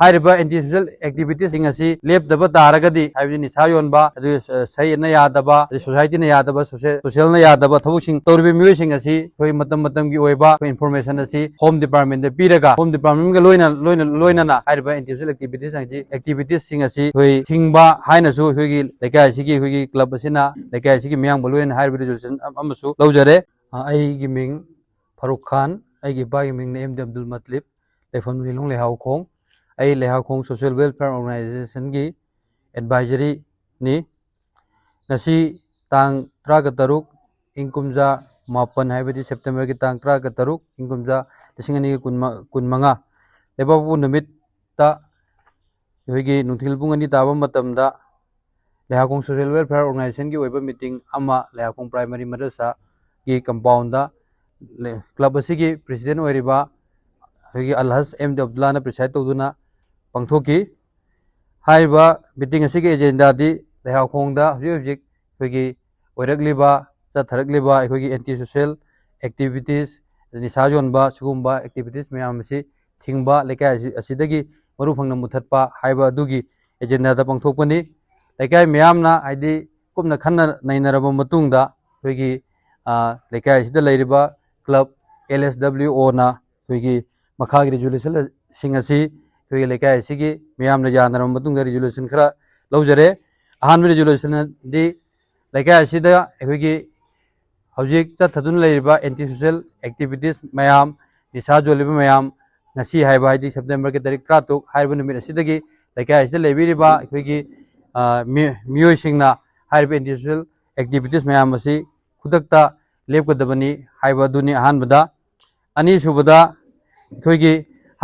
Hariba anti-social activities ingasi lep daba taragadi habi ni sayon ba adu sai na yadaba society na yadaba social na yadaba thawsing torbi miyoi singasi koi matam gi oiba information asi home department de piraga home department ga loina na hariba anti-social activities singasi koi thingba haina su koi gi lekai sigi koi gi club asina lekai sigi miyang boloin hariba resolution amasu lawjare ai gi ming Farooq Khan ai gi ba gi ming ne MD Abdul Matlib lefam ni long le hau khong ai leha khong social welfare organization gi advisory ni nasi tang 13 ingkumja 8 haibadi September gi tang 13 ingkumja 2015 lebabu numit ta yogi nungthil bungani taba matamda leha khong social welfare organization gi oiba meeting ama leha khong primary madrasa gi compound da club asigi president oiriba yogi Alhaj MD Abdullah na preside toduna pangthoki haiba meeting asigi agenda di leha khongda hojik hogi oiragliba chatharakliba hogi anti social activities nisajon ba sugumba activities mayam si thingba lekai asidagi maru phangna muthatpa haiba adugi agenda da pangthokpani lekai mayamna haidi kumna khanna nainaraba matungda hogi lekai asida leiriba club LSWO na hogi makhagi resolution singasi koi lekai sigi miyam na janara matung resolution khara lawjare ahan resolution di lekai sida koi gi hojik chathadun leiba anti social activities mayam nisa joliba mayam ngasi haiba haidi September ke tarik 13 haiba numit asidagi lekai sida leibiriba koi gi miyoi singna haiba anti social activities mayam asi khudakta lepkadabani haiba duni ahan bada ani subada koi gi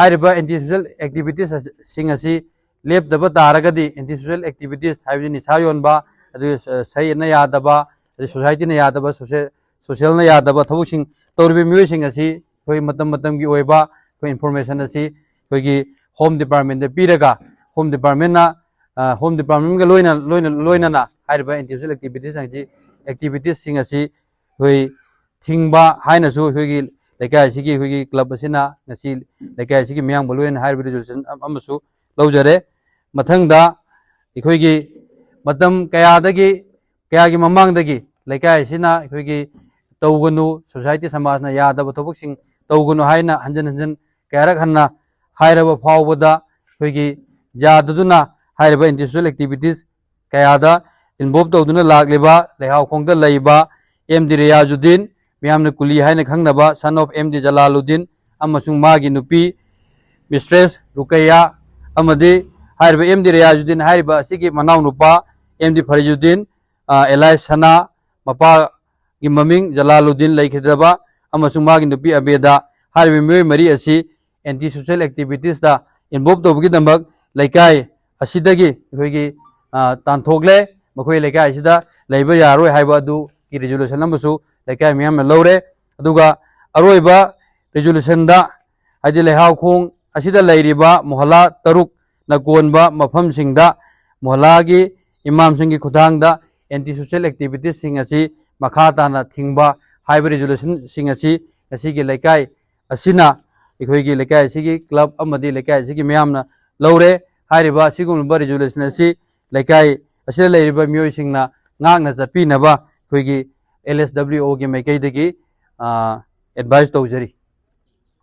hariba anti-social activities singasi lep daba taragadi anti-social activities habi ni sayon ba adu sai na yadaba society na yadaba social na yadaba thawsing torbi miyoi singasi koi matam gi oiba koi information asi koi gi home department de piraga home department ga loina na hariba anti-social activities singasi koi thingba haina su koi gi lekai sigi koi club asina ngasi lekai sigi miyang boloin haiba resolution amasu lawjare mathangda ikoi gi matam kaya gi mamang dagi lekai sina ikoi gi tawgunu society samaj na yadaba thobuk tawgunu haina hanjan kayarak hanna hairaba phawbada ikoi gi yadaduna hairaba anti-social activities kayada involve tawduna lagliba lehaw khongda leiba MD Riyazuddin miyamna kuli haina khangnaba son of MD Jalaluddin amasung magi nupi Mistress Rukaya amadi haiba MD Riyazuddin haiba asigi manaw nupa MD Farizuddin Elai Sana mapa gi maming Jalaluddin laikhidaba amasung magi nupi Abeda haiba miyoi mari asi anti social activities da involve tawbagi dambak laikai asidagi hoigi tanthokle makoi laikai asida leiba yaroi haiba adu ki resolution amasu lekai miyam na lawre aduga aroiba resolution da haidi lehaw khong asida leiriba mohalla taruk na konba mafam singda mohalla gi imam singi khudangda anti social activities singasi makha tana thingba haiba resolution singasi asigi lekai asina ikoi gi lekai asigi club amadi lekai asigi miyam na lawre hariba sigumba resolution asi lekai asida leiriba miyoi singna ngakna chapinaba ikoi gi LSWO के मैकई दगी advice तौजरी